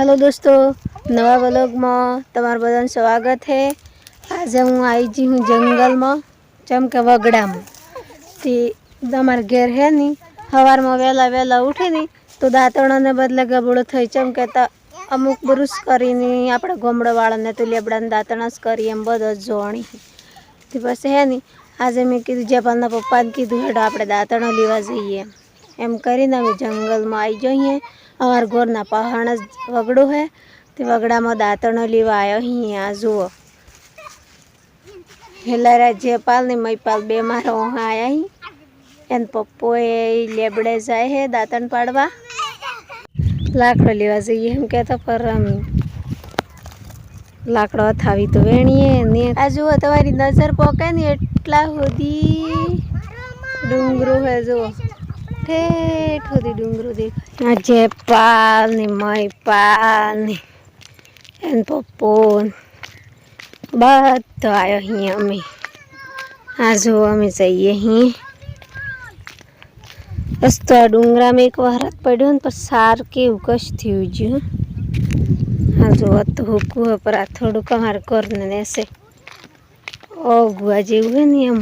Hello दोस्तों, नवा vlog में तमार बधान स्वागत है। आज हूँ आई जी हूँ जंगल में चमके वगड़ा में अमर घेर है नी हवार में वेला वेला उठे नी तो दांतणों ने बदले गबड़ो थई चमके तो अमुक ब्रुश करीने आपणे गोमड़ोवाळा ने तो लेबड़ा दांतणा ज करी एम बधो जोणी तो बस है नी आज मैं कीधुं जयपालना पप्पा ने कीधुं हेडो आपणे दांतणो लेवा जईए एम करीने अमे जंगल में आई जईए। अमार घरना पहाड़ वगड़ो है तो वगड़ा में दांतणो लेवा आयो ही। आ जुओ हेलारा जयपाल ने मईपाल बे मारा वहाँ आया ही एन पप्पो ए लेबड़े जाए है दांतण पाड़वा लाकड़ो लेवा जईए एम कहता पर अमी लाकड़ो थावी तो वेणीए ने आ जुओ तमारी नजर पोके ने एटला सुधी डूंगरो है जुओ ठेठ सुधी डूंगरो देखाय। जयपाल ने मईपाल ने एन पप्पो बधो आयो ही अमे आ जुओ अमे जईए ही बस तो आ डूंगरा में एक वरत पड्यो ने पर सार के कश थी ज्यू आ जुओ तो हुकू है पर आ थोड़ू अमारे घर ने नेसे ओगुआ जेवुं है ने एम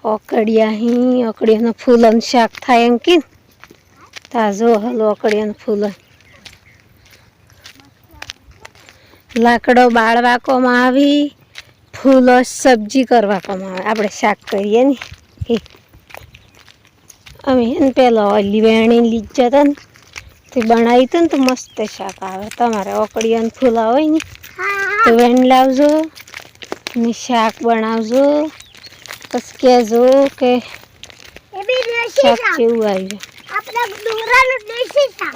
अकड़िया फूलन शाक थाय एम की ताजो हलो अकड़िया फूलन लाकड़ो बाळवा को आवी फूलो सब्जी करवा को आवे आपणे शाक करीए ने ए अमे हेन पेला ओली वेणी लीजा था ते बनाई तो तो मस्त शाक आवे। तमारे अकड़िया फूला होय ने तो वेण लावजो ने शाक बनावजो बस कहजो के शाक केवुं आव्युं आपणे डुंगरानुं देशी शाक।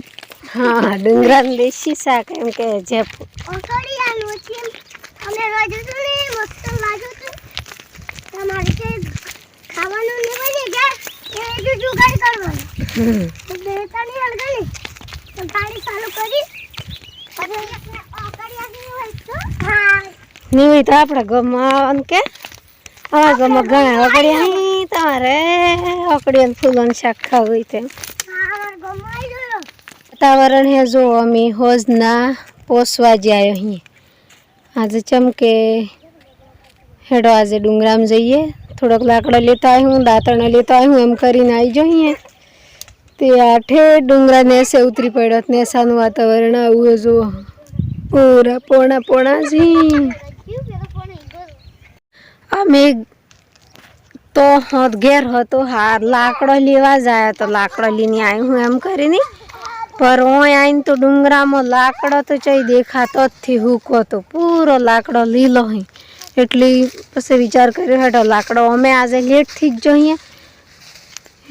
हाँ डुंगरानुं देशी शाक एम के जेपू अकड़ियानुं छे अमे रोज सुनी मस्त लाग्यो तो तमारे के खावानुं ने बने गया ये जुगाड़ करवानुं तो देता नहीं अलगनी तो गाड़ी चालू करी अरे अकड़िया नहीं होय तो हां नहीं होय तो आपणे गमन के हमारे गाँव में घना अकड़िया ही तमारे अकड़िया फूलों शाक खावुं होय तो वातावरण है जो अमी होजना पोसवा जायो ही आज चमके हेडो आज डूंगरा में जाइए थोड़ोक लाकड़ो लेता आई हूँ दांतणो लेता आई हूँ एम करीने आई जोईए ते आठे डूंगरा नेसे उतरी पड़ो नेसानुं वातावरण आવું जो पूरा पोणा पोणा जी अमे तो हद घेर हो तो हार लाकड़ो लेवा जाए तो लाकड़ो लीने आई हूँ एम करीने पर ओय आईने तो डूंगरा में लाकड़ो तो चई देखातो ज थी हुको तो पूरो लाकड़ो लीलो ही एटली पछी विचार कर्यो हेडो लाकड़ो अमे आज लेट थी ज जोईए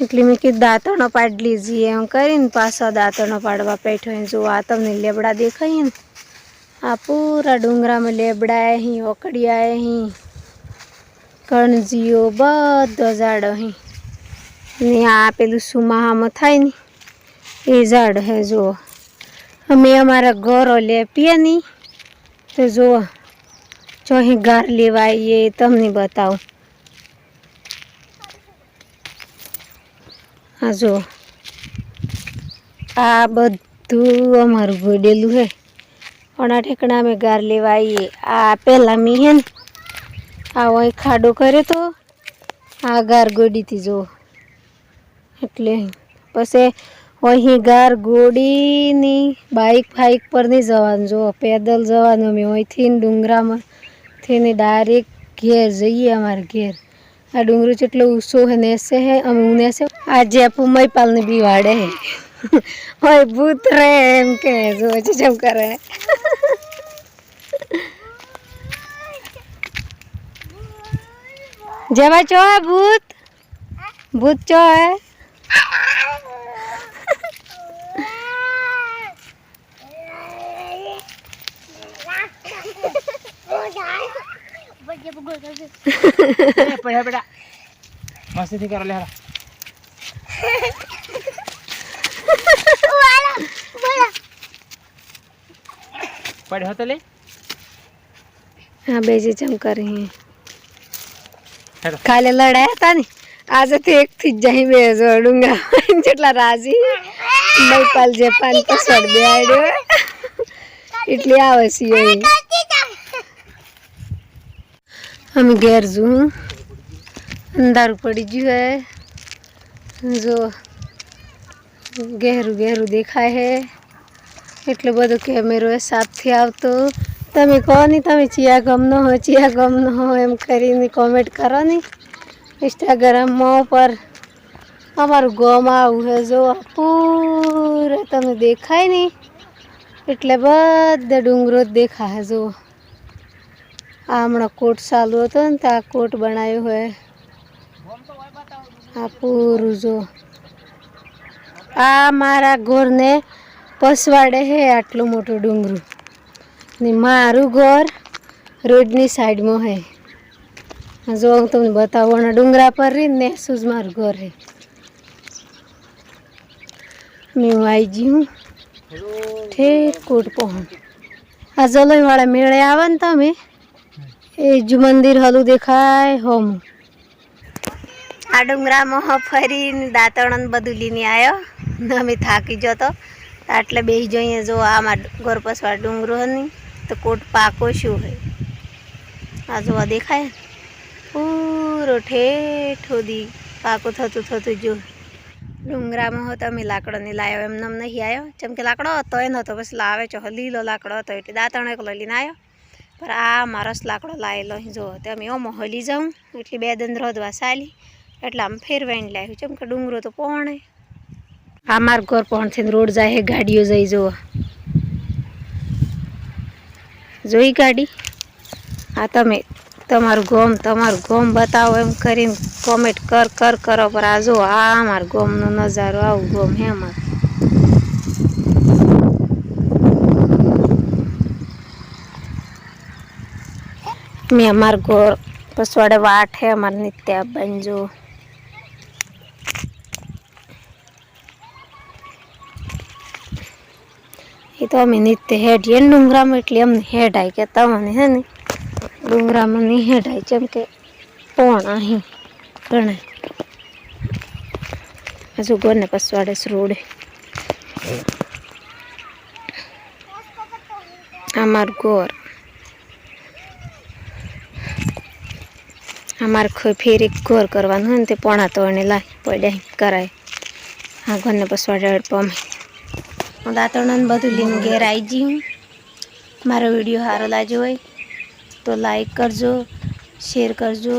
एटली मैं कीधुं दांतणो पाडी लीजीए एम करीने पाछो दांतणो पाडवा बैठो है। जो आ तमने लेबड़ा देखाय ने आ पूरा डूंगरा में लेबड़ा ही ओकड़िया ही कणजीओ बधो झाड़ो ही ने आ पेलुं सुमाहामां थाय ने ए झाड़ है। जो अमे अमारा घरो लेपीए नी तो जो ही गार लेवा आईए तमने बताऊं आ जो आ बधुं अमारुं गोडेलुं है अना ठेकड़ा में गार लेवा आईए आ पेला मी है ने आ वही खाडो करे तो आ गार गोडी थी जो एटले पछी वही गार गोडी नी बाइक फाइक पर नहीं जवानुं जो पैदल जवानुं अमे वही थी डूंगरा में थी डायरेक्ट घेर जईए अमारे घेर आ डूंगरो चेटलो ऊंचो है नेसे है अमे नेसे आ जेपू मईपाल ने बीवाड़े है ओए भूत रे एम के जो चम करे जेवा चो है भूत भूत चो है बेटा मस्ती थी कर ले हरा पढ़ होते ले हाँ बेजी चम कर रही हैं खाले लड़ाया था नहीं आज तो एक थी जाही बेजो डूंगा जेटला राजी મૈપાલ જે પાન પસડ બેડ્યો એટલે આવે છે અમે ઘેર જું અંધારું પડી ગયું હે જો ગહેરું ગહેરું દેખાય હે એટલો બધો કેમેરો સાથથી આવતો તમે કહો ને તમે ચિયા ગમનો હો એમ કરીને કોમેન્ટ કરો ને ઇન્સ્ટાગ્રામમાં પર અમારું ગામ આવું હે જો પૂરા તમે દેખાય ને એટલે બધા ડુંગરો જ દેખાય જો આ હમણાં કોટ ચાલુ હતો ને તો આ કોટ બનાવ્યો હોય આ પૂરું જો આ મારા ઘરને પસવાડે હે આટલું મોટું ડુંગરું ને મારું ઘર રોડની સાઈડમાં હે જો હું તમને બતાવું અને ડુંગરા પર રહી ને શું જ મારું ઘર હે મેં આવી ગયું ઠેક કોટ પહોંચ આ જલોઈવાળા મેળે આવે ને તમે એ જ મંદિર હલું દેખાય હોમ આ ડુંગરામાં ફરીને દાંતણ બધું લઈને આવ્યો અમે થાકી જતો એટલે બે જોઈએ જો આમાં ઘર પસવા ડુંગરો નહીં તો કોટ પાકો શું હોય આ જોવા દેખાય પૂરો ઠેઠ સુધી પાકો થતું જો ડુંગરામાં હતો અમે લાકડો નહીં લાવ્યો એમને નહીં આવ્યો જેમ કે લાકડો હતો એ નહોતો પછી લાવે છો લીલો લાકડો હતો એટલે દાંતણ એકલો લઈને આવ્યો પણ આ મારસ લાકડો લાવેલો જો તો અમે ઓમાં હલી જાઉં એટલે 2 દંડ રોધવા ચાલી એટલે આમ ફેરવાઈને લાવ્યું જેમ કે ડુંગરો તો પહોંચે આ માર ઘર પહોંચીને રોડ જાય હે ગાડીઓ જઈ જુઓ જોઈ ગાડી આ તમે તમારું ગોમ બતાવો એમ કરીને કોમેન્ટ કરો પર આ જો આ અમારું ગોમનો નજારો આવું ગોમ હે અમારું મેં અમારું ઘર પસવાડે વાટ હે અમારે નિત્ય બનજો એ તો અમે નિત્ય હેડીએ ડુંગરામાં એટલે અમને હેડાય કે તમને હે ને ડુંગરામાં નહીં હેડાય જેમ કે કોણ અહીં ગણાય હજુ ઘરને પસવાડે રોડે અમારું ઘર અમારે ફેર એક ઘર કરવાનું હોય ને તે પોણા તો એને લાય પડ્યા કરાય આ ઘરને પસવાડે અડપમે હું દાંતણ બધું લઈને ઘેર આવી જઈ મારો વિડીયો સારો લાગ્યો હોય તો લાઈક કરજો શેર કરજો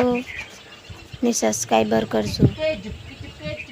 ને સબસ્ક્રાઈબર કરજો